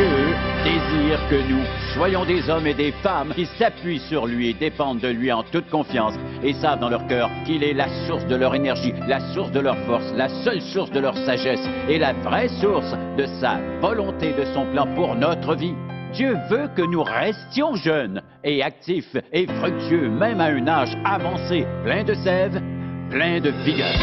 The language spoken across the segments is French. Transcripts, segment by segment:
Dieu désire que nous soyons des hommes et des femmes qui s'appuient sur lui et dépendent de lui en toute confiance et savent dans leur cœur qu'il est la source de leur énergie, la source de leur force, la seule source de leur sagesse et la vraie source de sa volonté, de son plan pour notre vie. Dieu veut que nous restions jeunes et actifs et fructueux, même à un âge avancé, plein de sève, plein de vigueur.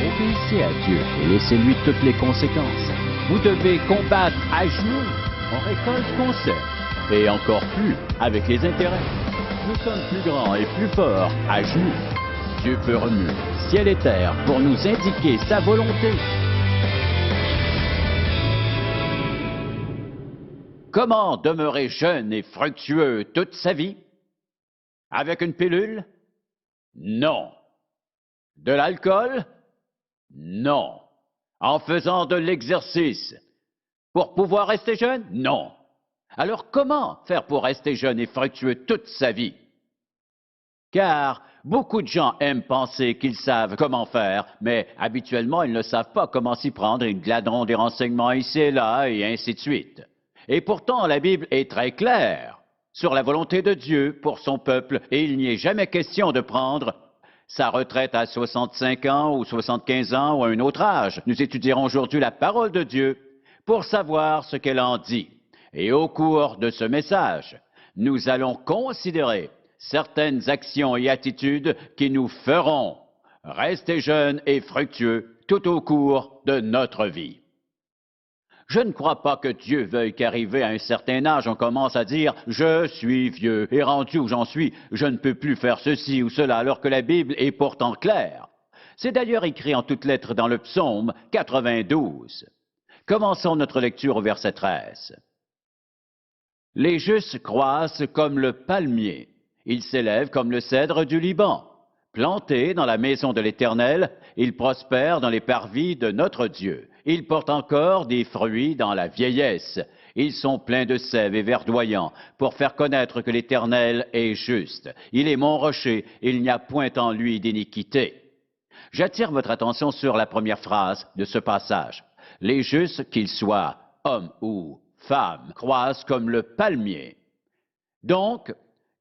Obéissez à Dieu et laissez-lui toutes les conséquences. Vous devez combattre à genoux. On récolte ce qu'on sème. Et encore plus avec les intérêts. Nous sommes plus grands et plus forts à genoux. Dieu peut remuer ciel et terre pour nous indiquer sa volonté. Comment demeurer jeune et fructueux toute sa vie? Avec une pilule? Non. De l'alcool? Non. En faisant de l'exercice? Pour pouvoir rester jeune? Non. Alors comment faire pour rester jeune et fructueux toute sa vie? Car beaucoup de gens aiment penser qu'ils savent comment faire, mais habituellement ils ne savent pas comment s'y prendre et ils glaneront des renseignements ici et là et ainsi de suite. Et pourtant la Bible est très claire sur la volonté de Dieu pour son peuple et il n'y est jamais question de prendre sa retraite à 65 ans ou 75 ans ou à un autre âge. Nous étudierons aujourd'hui la parole de Dieu pour savoir ce qu'elle en dit. Et au cours de ce message, nous allons considérer certaines actions et attitudes qui nous feront rester jeunes et fructueux tout au cours de notre vie. Je ne crois pas que Dieu veuille qu'arrivé à un certain âge, on commence à dire « Je suis vieux et rendu où j'en suis, je ne peux plus faire ceci ou cela », alors que la Bible est pourtant claire. C'est d'ailleurs écrit en toutes lettres dans le psaume 92. Commençons notre lecture au verset 13. « Les justes croissent comme le palmier, ils s'élèvent comme le cèdre du Liban. Plantés dans la maison de l'Éternel, ils prospèrent dans les parvis de notre Dieu. Ils portent encore des fruits dans la vieillesse. Ils sont pleins de sève et verdoyants pour faire connaître que l'Éternel est juste. Il est mon rocher, il n'y a point en lui d'iniquité. » J'attire votre attention sur la première phrase de ce passage. Les justes, qu'ils soient hommes ou femmes, croissent comme le palmier. Donc,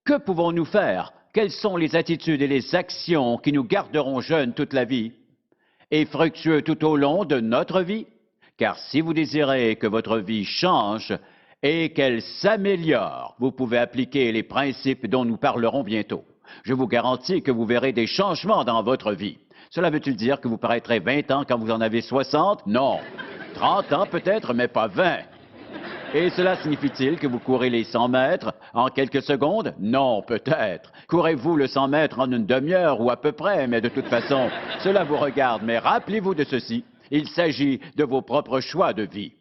que pouvons-nous faire? Quelles sont les attitudes et les actions qui nous garderont jeunes toute la vie et fructueux tout au long de notre vie? Car si vous désirez que votre vie change et qu'elle s'améliore, vous pouvez appliquer les principes dont nous parlerons bientôt. Je vous garantis que vous verrez des changements dans votre vie. Cela veut-il dire que vous paraîtrez 20 ans quand vous en avez 60? Non. 30 ans peut-être, mais pas 20. Et cela signifie-t-il que vous courez les 100 mètres en quelques secondes? Non, peut-être. Courez-vous le 100 mètres en une demi-heure ou à peu près, mais de toute façon, cela vous regarde. Mais rappelez-vous de ceci, il s'agit de vos propres choix de vie.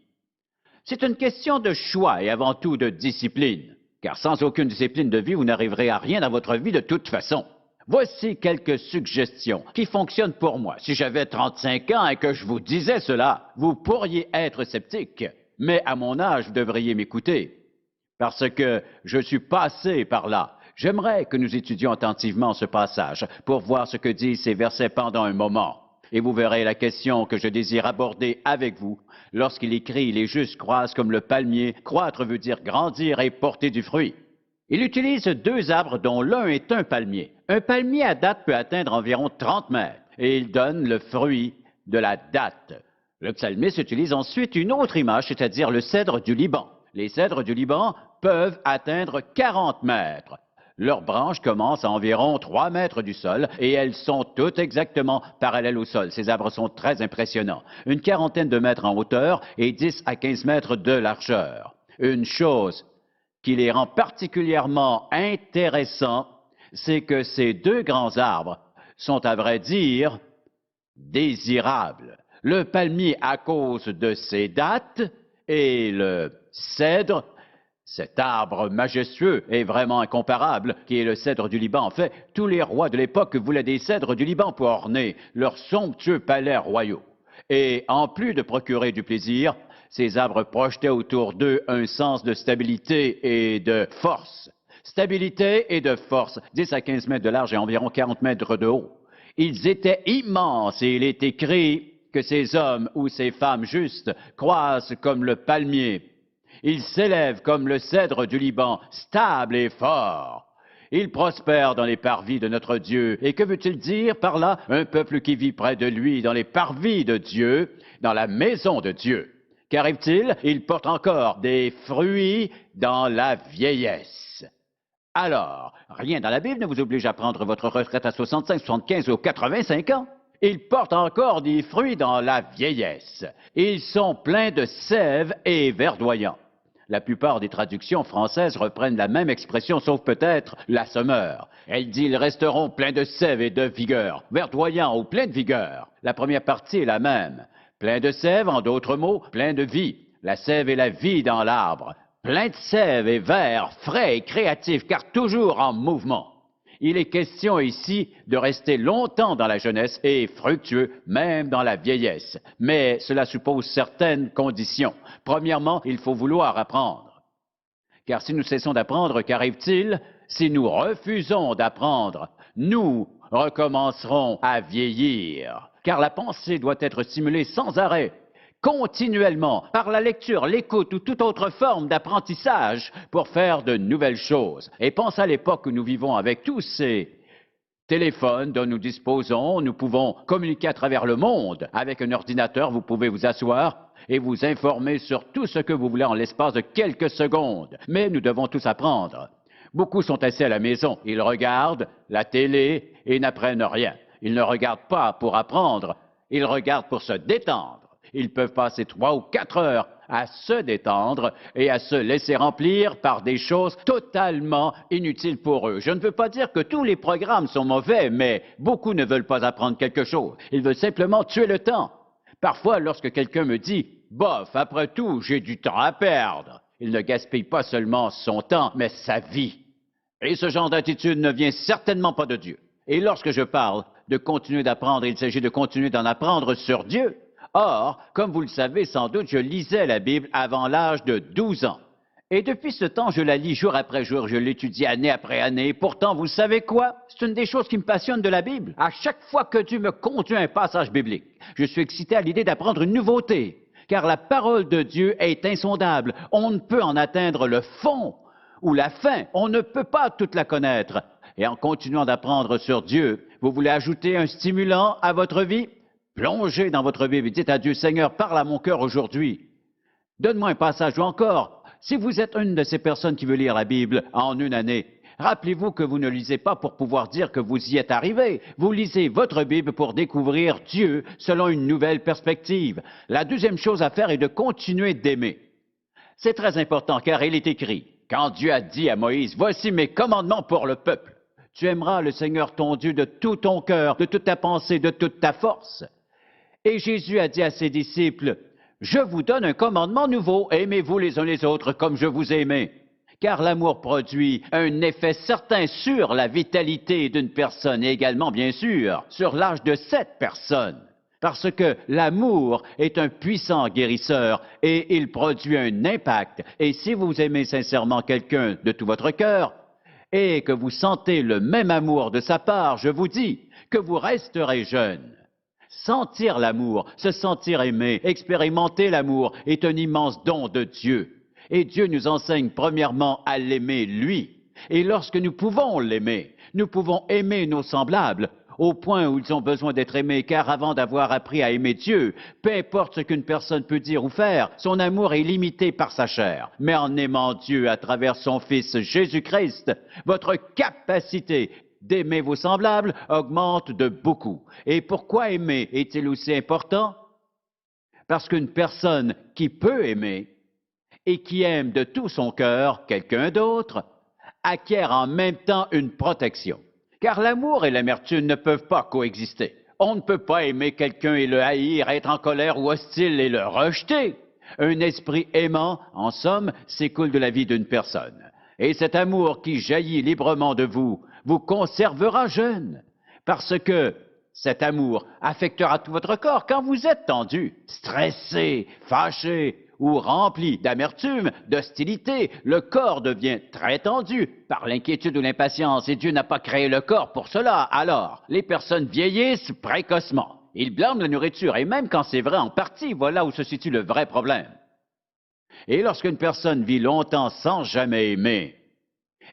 C'est une question de choix et avant tout de discipline, car sans aucune discipline de vie, vous n'arriverez à rien dans votre vie de toute façon. Voici quelques suggestions qui fonctionnent pour moi. Si j'avais 35 ans et que je vous disais cela, vous pourriez être sceptique. Mais à mon âge, vous devriez m'écouter, parce que je suis passé par là. J'aimerais que nous étudions attentivement ce passage pour voir ce que disent ces versets pendant un moment. Et vous verrez la question que je désire aborder avec vous lorsqu'il écrit « Les justes croissent comme le palmier ». Croître veut dire grandir et porter du fruit. Il utilise deux arbres dont l'un est un palmier. Un palmier à date peut atteindre environ 30 mètres et il donne le fruit de la date. Le psalmiste utilise ensuite une autre image, c'est-à-dire le cèdre du Liban. Les cèdres du Liban peuvent atteindre 40 mètres. Leurs branches commencent à environ 3 mètres du sol et elles sont toutes exactement parallèles au sol. Ces arbres sont très impressionnants. Une quarantaine de mètres en hauteur et 10 à 15 mètres de largeur. Une chose qui les rend particulièrement intéressants, c'est que ces deux grands arbres sont, à vrai dire, désirables. Le palmier à cause de ses dattes et le cèdre, cet arbre majestueux et vraiment incomparable qui est le cèdre du Liban. En fait, tous les rois de l'époque voulaient des cèdres du Liban pour orner leurs somptueux palais royaux. Et en plus de procurer du plaisir, ces arbres projetaient autour d'eux un sens de stabilité et de force. Stabilité et de force, 10 à 15 mètres de large et environ 40 mètres de haut. Ils étaient immenses et il est écrit que ces hommes ou ces femmes justes croissent comme le palmier. Ils s'élèvent comme le cèdre du Liban, stable et fort. Ils prospèrent dans les parvis de notre Dieu. Et que veut-il dire par là? Un peuple qui vit près de lui, dans les parvis de Dieu, dans la maison de Dieu. Qu'arrive-t-il? Il porte encore des fruits dans la vieillesse. Alors, rien dans la Bible ne vous oblige à prendre votre retraite à 65, 75 ou 85 ans. Ils portent encore des fruits dans la vieillesse. Ils sont pleins de sève et verdoyants. La plupart des traductions françaises reprennent la même expression, sauf peut-être l'assommeur. Elle dit « ils resteront pleins de sève et de vigueur », verdoyants ou pleins de vigueur. La première partie est la même. Plein de sève, en d'autres mots, plein de vie. La sève est la vie dans l'arbre. Plein de sève et vert, frais et créatif, car toujours en mouvement. Il est question ici de rester longtemps dans la jeunesse et fructueux, même dans la vieillesse. Mais cela suppose certaines conditions. Premièrement, il faut vouloir apprendre. Car si nous cessons d'apprendre, qu'arrive-t-il? Si nous refusons d'apprendre, nous recommencerons à vieillir. Car la pensée doit être stimulée sans arrêt, continuellement, par la lecture, l'écoute ou toute autre forme d'apprentissage pour faire de nouvelles choses. Et pense à l'époque où nous vivons avec tous ces téléphones dont nous disposons. Nous pouvons communiquer à travers le monde. Avec un ordinateur, vous pouvez vous asseoir et vous informer sur tout ce que vous voulez en l'espace de quelques secondes. Mais nous devons tous apprendre. Beaucoup sont assis à la maison. Ils regardent la télé et n'apprennent rien. Ils ne regardent pas pour apprendre. Ils regardent pour se détendre. Ils peuvent passer 3 ou 4 heures à se détendre et à se laisser remplir par des choses totalement inutiles pour eux. Je ne veux pas dire que tous les programmes sont mauvais, mais beaucoup ne veulent pas apprendre quelque chose. Ils veulent simplement tuer le temps. Parfois, lorsque quelqu'un me dit « Bof, après tout, j'ai du temps à perdre », il ne gaspille pas seulement son temps, mais sa vie. Et ce genre d'attitude ne vient certainement pas de Dieu. Et lorsque je parle de continuer d'apprendre, il s'agit de continuer d'en apprendre sur Dieu. Or, comme vous le savez sans doute, je lisais la Bible avant l'âge de 12 ans. Et depuis ce temps, je la lis jour après jour, je l'étudie année après année. Pourtant, vous savez quoi? C'est une des choses qui me passionne de la Bible. À chaque fois que Dieu me conduit à un passage biblique, je suis excité à l'idée d'apprendre une nouveauté. Car la parole de Dieu est insondable. On ne peut en atteindre le fond ou la fin. On ne peut pas toute la connaître. Et en continuant d'apprendre sur Dieu, vous voulez ajouter un stimulant à votre vie? Plongez dans votre Bible et dites à Dieu, Seigneur, parle à mon cœur aujourd'hui. Donne-moi un passage ou encore, si vous êtes une de ces personnes qui veut lire la Bible en une année, rappelez-vous que vous ne lisez pas pour pouvoir dire que vous y êtes arrivé. Vous lisez votre Bible pour découvrir Dieu selon une nouvelle perspective. La deuxième chose à faire est de continuer d'aimer. C'est très important car il est écrit, quand Dieu a dit à Moïse, voici mes commandements pour le peuple. Tu aimeras le Seigneur ton Dieu de tout ton cœur, de toute ta pensée, de toute ta force. Et Jésus a dit à ses disciples, « Je vous donne un commandement nouveau, aimez-vous les uns les autres comme je vous ai aimé. » Car l'amour produit un effet certain sur la vitalité d'une personne et également, bien sûr, sur l'âge de cette personne. Parce que l'amour est un puissant guérisseur et il produit un impact. Et si vous aimez sincèrement quelqu'un de tout votre cœur et que vous sentez le même amour de sa part, je vous dis que vous resterez jeune. Sentir l'amour, se sentir aimé, expérimenter l'amour est un immense don de Dieu. Et Dieu nous enseigne premièrement à l'aimer lui. Et lorsque nous pouvons l'aimer, nous pouvons aimer nos semblables au point où ils ont besoin d'être aimés, car avant d'avoir appris à aimer Dieu, peu importe ce qu'une personne peut dire ou faire, son amour est limité par sa chair. Mais en aimant Dieu à travers son Fils Jésus-Christ, votre capacité d'aimer vos semblables augmente de beaucoup. Et pourquoi aimer est-il aussi important? Parce qu'une personne qui peut aimer et qui aime de tout son cœur quelqu'un d'autre acquiert en même temps une protection. Car l'amour et l'amertume ne peuvent pas coexister. On ne peut pas aimer quelqu'un et le haïr, être en colère ou hostile et le rejeter. Un esprit aimant, en somme, s'écoule de la vie d'une personne. Et cet amour qui jaillit librement de vous, vous conservera jeune. Parce que cet amour affectera tout votre corps quand vous êtes tendu, stressé, fâché ou rempli d'amertume, d'hostilité. Le corps devient très tendu par l'inquiétude ou l'impatience et Dieu n'a pas créé le corps pour cela. Alors, les personnes vieillissent précocement. il blâme la nourriture, et même quand c'est vrai en partie, voilà où se situe le vrai problème. Et lorsqu'une personne vit longtemps sans jamais aimer,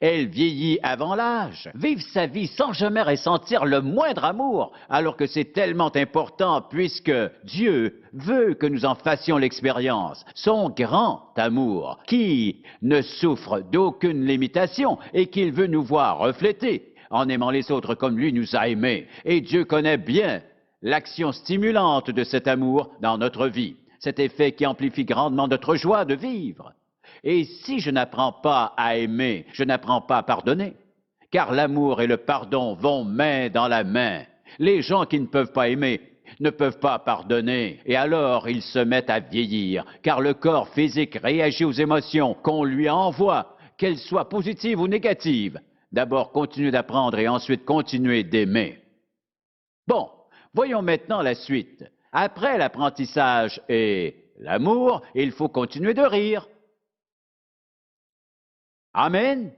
elle vieillit avant l'âge, vivre sa vie sans jamais ressentir le moindre amour, alors que c'est tellement important puisque Dieu veut que nous en fassions l'expérience. Son grand amour, qui ne souffre d'aucune limitation et qu'il veut nous voir refléter en aimant les autres comme lui nous a aimés. Et Dieu connaît bien l'action stimulante de cet amour dans notre vie, cet effet qui amplifie grandement notre joie de vivre. Et si je n'apprends pas à aimer, je n'apprends pas à pardonner. Car l'amour et le pardon vont main dans la main. Les gens qui ne peuvent pas aimer ne peuvent pas pardonner. Et alors ils se mettent à vieillir. Car le corps physique réagit aux émotions qu'on lui envoie, qu'elles soient positives ou négatives. D'abord continuer d'apprendre et ensuite continuer d'aimer. Bon, voyons maintenant la suite. Après l'apprentissage et l'amour, il faut continuer de rire. Amen?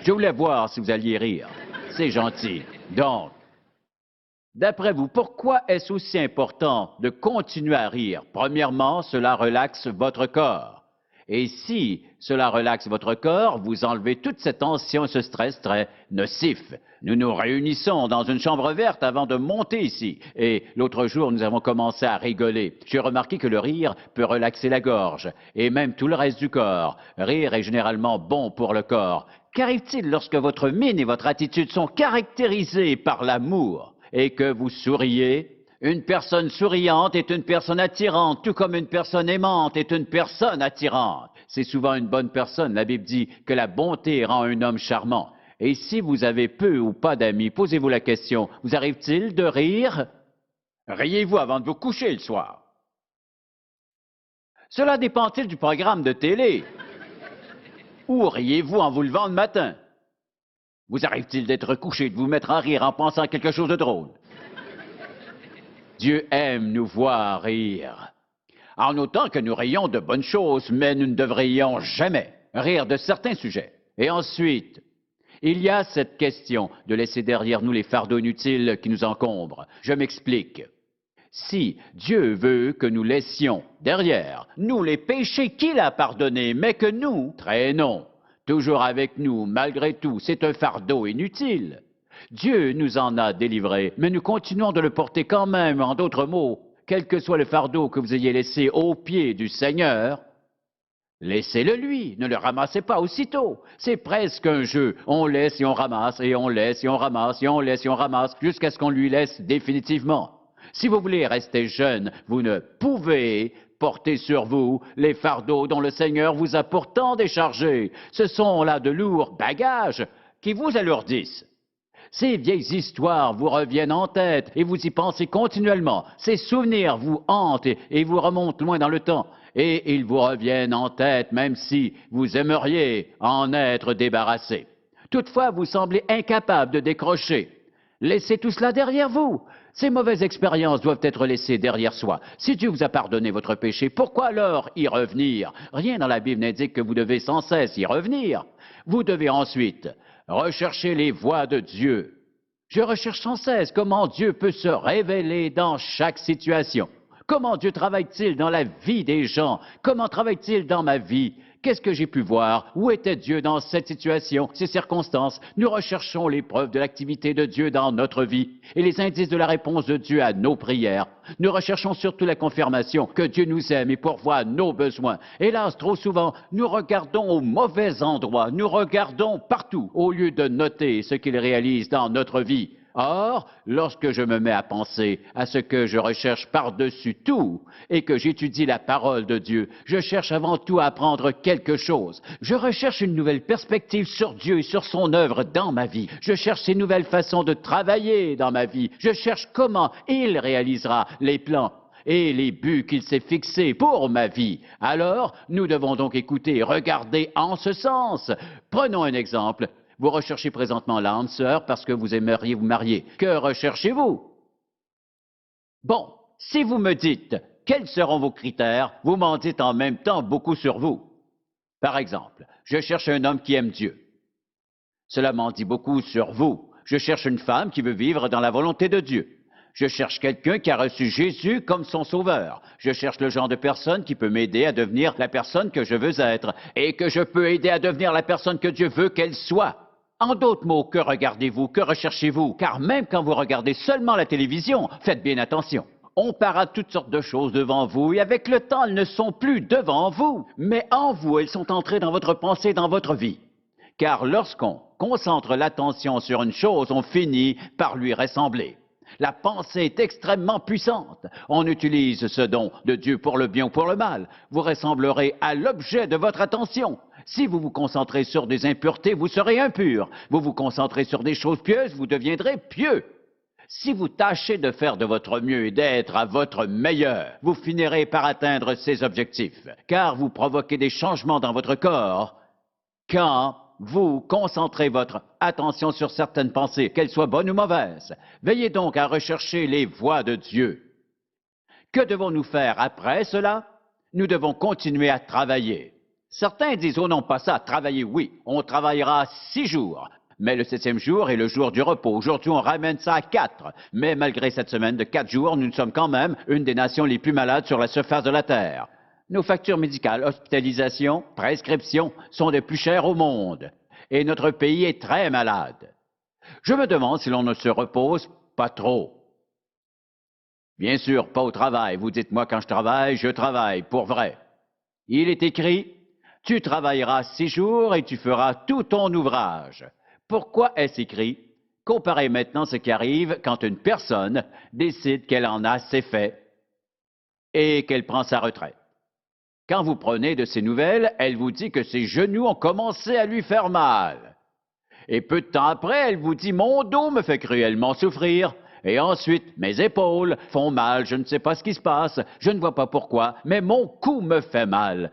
Je voulais voir si vous alliez rire. C'est gentil. Donc, d'après vous, pourquoi est-ce aussi important de continuer à rire? Premièrement, cela relaxe votre corps. Et si cela relaxe votre corps, vous enlevez toute cette tension et ce stress très nocif. Nous nous réunissons dans une chambre verte avant de monter ici. Et l'autre jour, nous avons commencé à rigoler. J'ai remarqué que le rire peut relaxer la gorge et même tout le reste du corps. Rire est généralement bon pour le corps. Qu'arrive-t-il lorsque votre mine et votre attitude sont caractérisées par l'amour et que vous souriez? Une personne souriante est une personne attirante, tout comme une personne aimante est une personne attirante. C'est souvent une bonne personne. La Bible dit que la bonté rend un homme charmant. Et si vous avez peu ou pas d'amis, posez-vous la question, vous arrive-t-il de rire? Riez-vous avant de vous coucher le soir? Cela dépend-il du programme de télé? Ou riez-vous en vous levant le matin? Vous arrive-t-il d'être couché, de vous mettre à rire en pensant à quelque chose de drôle? Dieu aime nous voir rire. En autant que nous rions de bonnes choses, mais nous ne devrions jamais rire de certains sujets. Et ensuite, il y a cette question de laisser derrière nous les fardeaux inutiles qui nous encombrent. Je m'explique. Si Dieu veut que nous laissions derrière nous les péchés qu'il a pardonnés, mais que nous traînons toujours avec nous, malgré tout, c'est un fardeau inutile. Dieu nous en a délivrés, mais nous continuons de le porter quand même. En d'autres mots, quel que soit le fardeau que vous ayez laissé aux pieds du Seigneur, laissez-le lui, ne le ramassez pas aussitôt. C'est presque un jeu. On laisse et on ramasse, et on laisse et on ramasse, et on laisse et on ramasse, jusqu'à ce qu'on lui laisse définitivement. Si vous voulez rester jeune, vous ne pouvez porter sur vous les fardeaux dont le Seigneur vous a pourtant déchargés. Ce sont là de lourds bagages qui vous alourdissent. Ces vieilles histoires vous reviennent en tête et vous y pensez continuellement. Ces souvenirs vous hantent et vous remontent loin dans le temps. Et ils vous reviennent en tête même si vous aimeriez en être débarrassé. Toutefois, vous semblez incapable de décrocher. Laissez tout cela derrière vous. Ces mauvaises expériences doivent être laissées derrière soi. Si Dieu vous a pardonné votre péché, pourquoi alors y revenir? Rien dans la Bible n'indique que vous devez sans cesse y revenir. Vous devez ensuite rechercher les voies de Dieu. Je recherche sans cesse comment Dieu peut se révéler dans chaque situation. Comment Dieu travaille-t-il dans la vie des gens? Comment travaille-t-il dans ma vie? Qu'est-ce que j'ai pu voir? Où était Dieu dans cette situation, ces circonstances? Nous recherchons les preuves de l'activité de Dieu dans notre vie et les indices de la réponse de Dieu à nos prières. Nous recherchons surtout la confirmation que Dieu nous aime et pourvoit nos besoins. Hélas, trop souvent, nous regardons au mauvais endroit, nous regardons partout au lieu de noter ce qu'il réalise dans notre vie. Or, lorsque je me mets à penser à ce que je recherche par-dessus tout et que j'étudie la parole de Dieu, je cherche avant tout à apprendre quelque chose. Je recherche une nouvelle perspective sur Dieu et sur son œuvre dans ma vie. Je cherche ces nouvelles façons de travailler dans ma vie. Je cherche comment il réalisera les plans et les buts qu'il s'est fixés pour ma vie. Alors, nous devons donc écouter et regarder en ce sens. Prenons un exemple. Vous recherchez présentement l'âme sœur parce que vous aimeriez vous marier. Que recherchez-vous? Bon, si vous me dites quels seront vos critères, vous m'en dites en même temps beaucoup sur vous. Par exemple, je cherche un homme qui aime Dieu. Cela m'en dit beaucoup sur vous. Je cherche une femme qui veut vivre dans la volonté de Dieu. Je cherche quelqu'un qui a reçu Jésus comme son sauveur. Je cherche le genre de personne qui peut m'aider à devenir la personne que je veux être et que je peux aider à devenir la personne que Dieu veut qu'elle soit. En d'autres mots, que regardez-vous, que recherchez-vous? Car même quand vous regardez seulement la télévision, faites bien attention. On parade toutes sortes de choses devant vous et avec le temps, elles ne sont plus devant vous, mais en vous, elles sont entrées dans votre pensée, dans votre vie. Car lorsqu'on concentre l'attention sur une chose, on finit par lui ressembler. La pensée est extrêmement puissante. On utilise ce don de Dieu pour le bien ou pour le mal. Vous ressemblerez à l'objet de votre attention. Si vous vous concentrez sur des impuretés, vous serez impur. Vous vous concentrez sur des choses pieuses, vous deviendrez pieux. Si vous tâchez de faire de votre mieux et d'être à votre meilleur, vous finirez par atteindre ces objectifs, car vous provoquez des changements dans votre corps quand vous concentrez votre attention sur certaines pensées, qu'elles soient bonnes ou mauvaises. Veillez donc à rechercher les voies de Dieu. Que devons-nous faire après cela? Nous devons continuer à travailler. Certains disent, oh non, pas ça, travailler, oui, on travaillera 6 jours. Mais le 7e jour est le jour du repos. Aujourd'hui, on ramène ça à 4. Mais malgré cette semaine de 4 jours, nous sommes quand même une des nations les plus malades sur la surface de la Terre. Nos factures médicales, hospitalisation, prescriptions sont les plus chères au monde. Et notre pays est très malade. Je me demande si l'on ne se repose pas trop. Bien sûr, pas au travail. Vous dites-moi, quand je travaille, pour vrai. Il est écrit, tu travailleras 6 jours et tu feras tout ton ouvrage. Pourquoi est-ce écrit? Comparez maintenant ce qui arrive quand une personne décide qu'elle en a assez fait et qu'elle prend sa retraite. Quand vous prenez de ses nouvelles, elle vous dit que ses genoux ont commencé à lui faire mal. Et peu de temps après, elle vous dit « Mon dos me fait cruellement souffrir. » Et ensuite, « Mes épaules font mal, je ne sais pas ce qui se passe, je ne vois pas pourquoi, mais mon cou me fait mal.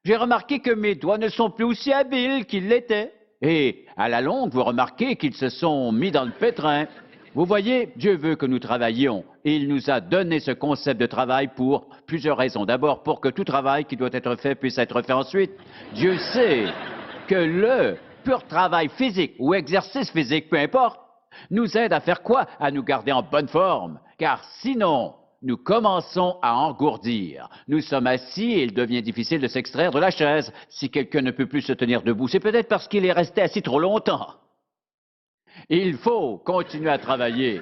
J'ai remarqué que mes doigts ne sont plus aussi habiles qu'ils l'étaient. » Et à la longue, vous remarquez qu'ils se sont mis dans le pétrin. Vous voyez, Dieu veut que nous travaillions. Et il nous a donné ce concept de travail pour plusieurs raisons. D'abord, pour que tout travail qui doit être fait puisse être fait ensuite. Dieu sait que le pur travail physique ou exercice physique, peu importe, nous aide à faire quoi? À nous garder en bonne forme. Car sinon, nous commençons à engourdir. Nous sommes assis et il devient difficile de s'extraire de la chaise. Si quelqu'un ne peut plus se tenir debout, c'est peut-être parce qu'il est resté assis trop longtemps. Il faut continuer à travailler.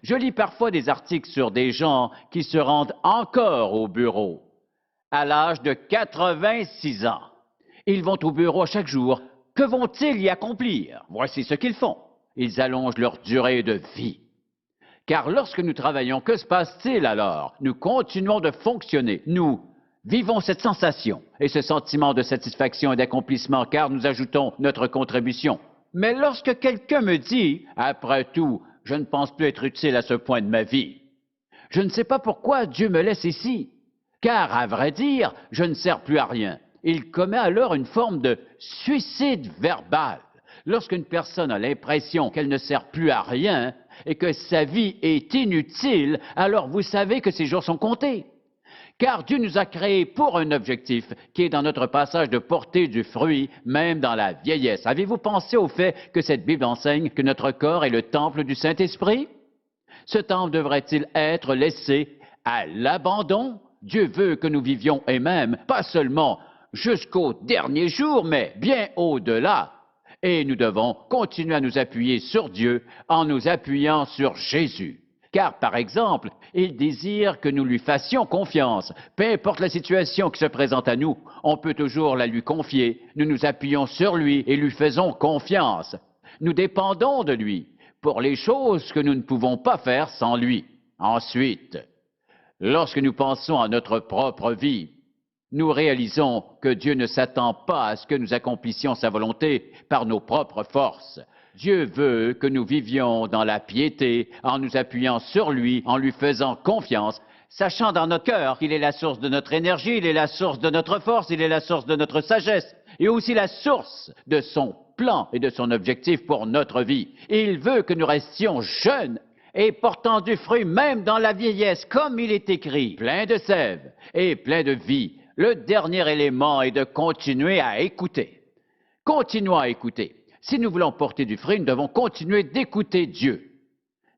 Je lis parfois des articles sur des gens qui se rendent encore au bureau à l'âge de 86 ans. Ils vont au bureau chaque jour. Que vont-ils y accomplir? Voici ce qu'ils font. Ils allongent leur durée de vie. Car lorsque nous travaillons, que se passe-t-il alors? Nous continuons de fonctionner. Nous vivons cette sensation et ce sentiment de satisfaction et d'accomplissement car nous ajoutons notre contribution. Mais lorsque quelqu'un me dit, après tout, je ne pense plus être utile à ce point de ma vie, je ne sais pas pourquoi Dieu me laisse ici, car à vrai dire, je ne sers plus à rien. Il commet alors une forme de suicide verbal. Lorsqu'une personne a l'impression qu'elle ne sert plus à rien et que sa vie est inutile, alors vous savez que ses jours sont comptés. Car Dieu nous a créés pour un objectif qui est dans notre passage de porter du fruit, même dans la vieillesse. Avez-vous pensé au fait que cette Bible enseigne que notre corps est le temple du Saint-Esprit? Ce temple devrait-il être laissé à l'abandon? Dieu veut que nous vivions, et même, pas seulement jusqu'au dernier jour, mais bien au-delà. Et nous devons continuer à nous appuyer sur Dieu en nous appuyant sur Jésus. Car, par exemple, il désire que nous lui fassions confiance. Peu importe la situation qui se présente à nous, on peut toujours la lui confier. Nous nous appuyons sur lui et lui faisons confiance. Nous dépendons de lui pour les choses que nous ne pouvons pas faire sans lui. Ensuite, lorsque nous pensons à notre propre vie, nous réalisons que Dieu ne s'attend pas à ce que nous accomplissions sa volonté par nos propres forces. Dieu veut que nous vivions dans la piété, en nous appuyant sur lui, en lui faisant confiance, sachant dans notre cœur qu'il est la source de notre énergie, il est la source de notre force, il est la source de notre sagesse, et aussi la source de son plan et de son objectif pour notre vie. Il veut que nous restions jeunes et portant du fruit même dans la vieillesse, comme il est écrit, plein de sève et plein de vie. Le dernier élément est de continuer à écouter. Continuons à écouter. Si nous voulons porter du fruit, nous devons continuer d'écouter Dieu.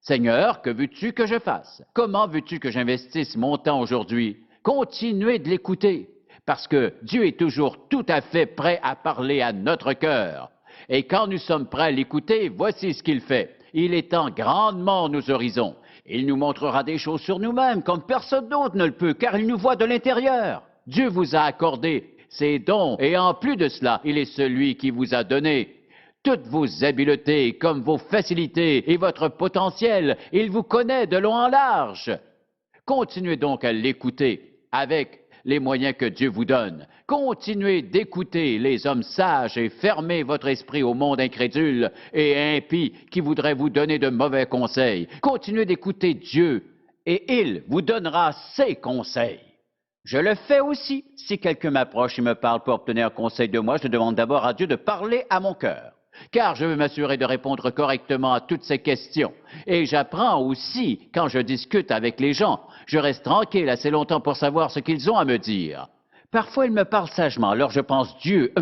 Seigneur, que veux-tu que je fasse? Comment veux-tu que j'investisse mon temps aujourd'hui? Continuez de l'écouter, parce que Dieu est toujours tout à fait prêt à parler à notre cœur. Et quand nous sommes prêts à l'écouter, voici ce qu'il fait. Il étend grandement nos horizons. Il nous montrera des choses sur nous-mêmes comme personne d'autre ne le peut, car il nous voit de l'intérieur. Dieu vous a accordé ses dons, et en plus de cela, il est celui qui vous a donné toutes vos habiletés, comme vos facilités et votre potentiel. Il vous connaît de long en large. Continuez donc à l'écouter avec les moyens que Dieu vous donne. Continuez d'écouter les hommes sages et fermez votre esprit au monde incrédule et impie qui voudrait vous donner de mauvais conseils. Continuez d'écouter Dieu et il vous donnera ses conseils. Je le fais aussi. Si quelqu'un m'approche et me parle pour obtenir un conseil de moi, je demande d'abord à Dieu de parler à mon cœur. Car je veux m'assurer de répondre correctement à toutes ces questions. Et j'apprends aussi quand je discute avec les gens. Je reste tranquille assez longtemps pour savoir ce qu'ils ont à me dire. Parfois, ils me parlent sagement, alors je pense, Dieu,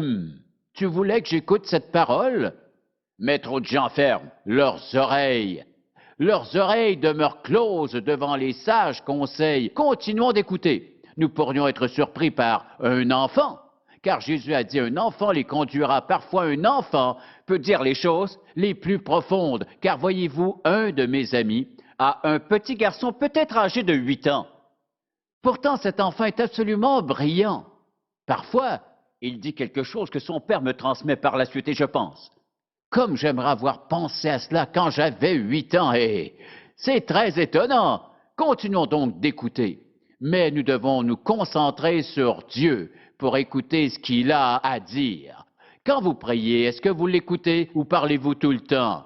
tu voulais que j'écoute cette parole? Mais trop de gens ferment leurs oreilles. Leurs oreilles demeurent closes devant les sages conseils. Continuons d'écouter. Nous pourrions être surpris par un enfant. Car Jésus a dit, un enfant les conduira. Parfois, un enfant peut dire les choses les plus profondes. Car voyez-vous, un de mes amis a un petit garçon peut-être âgé de 8 ans. Pourtant, cet enfant est absolument brillant. Parfois, il dit quelque chose que son père me transmet par la suite et je pense, comme j'aimerais avoir pensé à cela quand j'avais 8 ans. Et c'est très étonnant. Continuons donc d'écouter. Mais nous devons nous concentrer sur Dieu pour écouter ce qu'il a à dire. Quand vous priez, est-ce que vous l'écoutez ou parlez-vous tout le temps?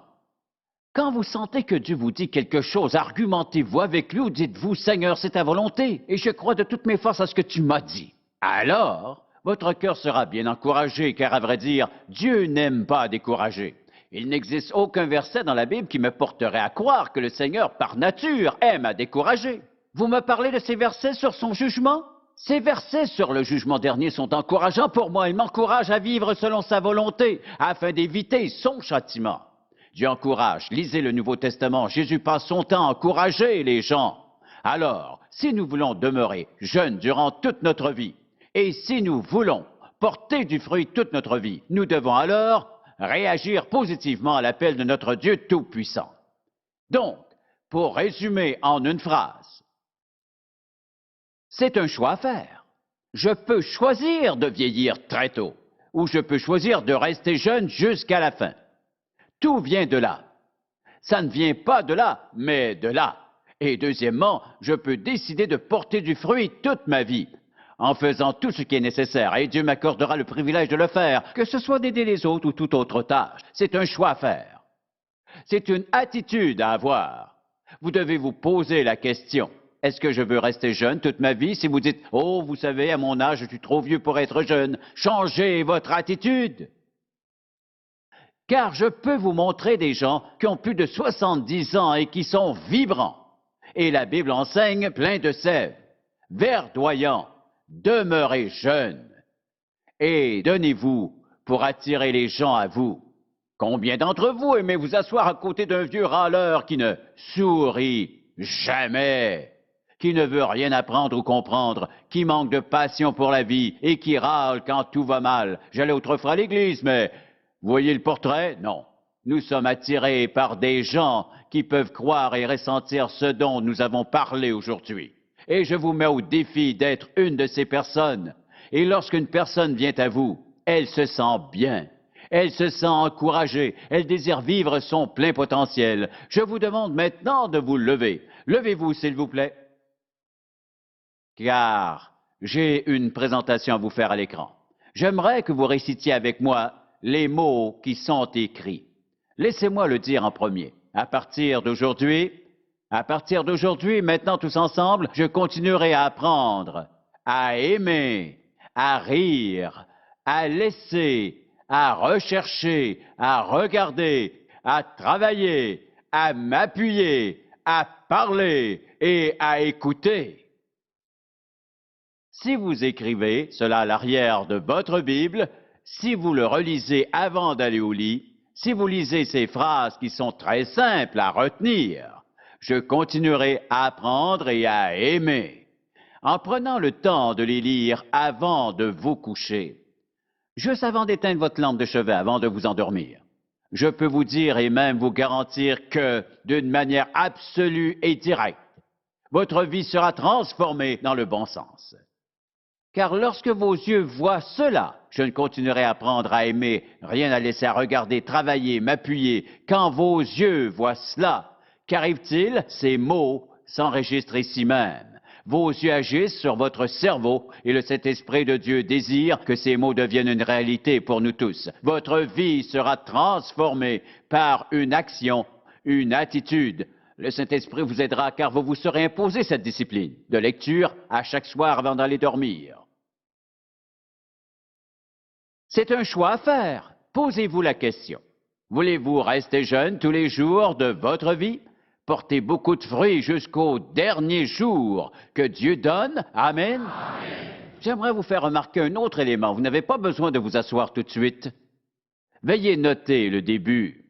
Quand vous sentez que Dieu vous dit quelque chose, argumentez-vous avec lui ou dites-vous, Seigneur, c'est ta volonté, et je crois de toutes mes forces à ce que tu m'as dit. Alors, votre cœur sera bien encouragé, car à vrai dire, Dieu n'aime pas décourager. Il n'existe aucun verset dans la Bible qui me porterait à croire que le Seigneur, par nature, aime à décourager. Vous me parlez de ces versets sur son jugement? Ces versets sur le jugement dernier sont encourageants pour moi. Ils m'encouragent à vivre selon sa volonté, afin d'éviter son châtiment. Dieu encourage. Lisez le Nouveau Testament. Jésus passe son temps à encourager les gens. Alors, si nous voulons demeurer jeunes durant toute notre vie, et si nous voulons porter du fruit toute notre vie, nous devons alors réagir positivement à l'appel de notre Dieu Tout-Puissant. Donc, pour résumer en une phrase, c'est un choix à faire. Je peux choisir de vieillir très tôt, ou je peux choisir de rester jeune jusqu'à la fin. Tout vient de là. Ça ne vient pas de là, mais de là. Et deuxièmement, je peux décider de porter du fruit toute ma vie, en faisant tout ce qui est nécessaire, et Dieu m'accordera le privilège de le faire, que ce soit d'aider les autres ou toute autre tâche. C'est un choix à faire. C'est une attitude à avoir. Vous devez vous poser la question. Est-ce que je veux rester jeune toute ma vie? Si vous dites, oh, vous savez, à mon âge, je suis trop vieux pour être jeune, changez votre attitude. Car je peux vous montrer des gens qui ont plus de 70 ans et qui sont vibrants. Et la Bible enseigne plein de sève, verdoyant, demeurez jeunes et donnez-vous pour attirer les gens à vous. Combien d'entre vous aimez vous asseoir à côté d'un vieux râleur qui ne sourit jamais, qui ne veut rien apprendre ou comprendre, qui manque de passion pour la vie et qui râle quand tout va mal? J'allais autrefois à l'église, mais vous voyez le portrait? Non. Nous sommes attirés par des gens qui peuvent croire et ressentir ce dont nous avons parlé aujourd'hui. Et je vous mets au défi d'être une de ces personnes. Et lorsqu'une personne vient à vous, elle se sent bien. Elle se sent encouragée. Elle désire vivre son plein potentiel. Je vous demande maintenant de vous lever. Levez-vous, s'il vous plaît. Car j'ai une présentation à vous faire à l'écran. J'aimerais que vous récitiez avec moi les mots qui sont écrits. Laissez-moi le dire en premier. À partir d'aujourd'hui, maintenant tous ensemble, je continuerai à apprendre, à aimer, à rire, à laisser, à rechercher, à regarder, à travailler, à m'appuyer, à parler et à écouter. Si vous écrivez cela à l'arrière de votre Bible, si vous le relisez avant d'aller au lit, si vous lisez ces phrases qui sont très simples à retenir, Je continuerai à apprendre et à aimer, en prenant le temps de les lire avant de vous coucher, juste avant d'éteindre votre lampe de chevet, avant de vous endormir. Je peux vous dire et même vous garantir que, d'une manière absolue et directe, votre vie sera transformée dans le bon sens. Car lorsque vos yeux voient cela, je ne continuerai à apprendre à aimer, rien à laisser à regarder, travailler, m'appuyer. Quand vos yeux voient cela, qu'arrive-t-il? Ces mots s'enregistrent ici même. Vos yeux agissent sur votre cerveau et le Saint-Esprit de Dieu désire que ces mots deviennent une réalité pour nous tous. Votre vie sera transformée par une action, une attitude. Le Saint-Esprit vous aidera car vous vous serez imposé cette discipline de lecture à chaque soir avant d'aller dormir. C'est un choix à faire. Posez-vous la question. Voulez-vous rester jeune tous les jours de votre vie? Porter beaucoup de fruits jusqu'au dernier jour que Dieu donne? Amen. Amen. J'aimerais vous faire remarquer un autre élément. Vous n'avez pas besoin de vous asseoir tout de suite. Veuillez noter le début.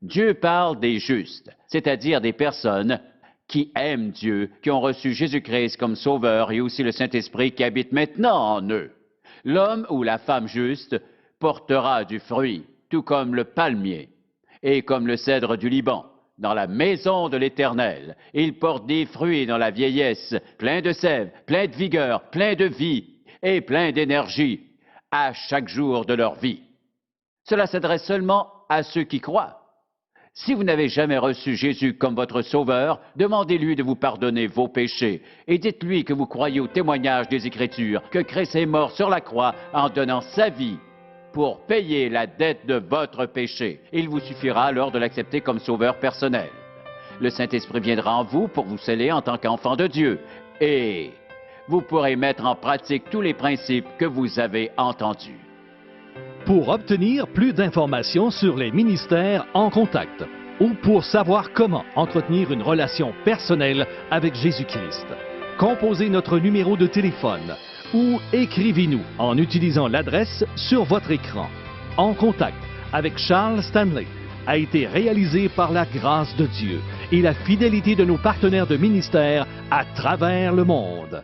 Dieu parle des justes, c'est-à-dire des personnes qui aiment Dieu, qui ont reçu Jésus-Christ comme Sauveur et aussi le Saint-Esprit qui habite maintenant en eux. L'homme ou la femme juste portera du fruit, tout comme le palmier et comme le cèdre du Liban. Dans la maison de l'Éternel, il porte des fruits dans la vieillesse, plein de sève, plein de vigueur, plein de vie et plein d'énergie à chaque jour de leur vie. Cela s'adresse seulement à ceux qui croient. Si vous n'avez jamais reçu Jésus comme votre Sauveur, demandez-lui de vous pardonner vos péchés et dites-lui que vous croyez au témoignage des Écritures, que Christ est mort sur la croix en donnant sa vie pour payer la dette de votre péché. Il vous suffira alors de l'accepter comme Sauveur personnel. Le Saint-Esprit viendra en vous pour vous sceller en tant qu'enfant de Dieu et vous pourrez mettre en pratique tous les principes que vous avez entendus. Pour obtenir plus d'informations sur les ministères En Contact ou pour savoir comment entretenir une relation personnelle avec Jésus-Christ, composez notre numéro de téléphone ou écrivez-nous en utilisant l'adresse sur votre écran. En Contact avec Charles Stanley a été réalisé par la grâce de Dieu et la fidélité de nos partenaires de ministère à travers le monde.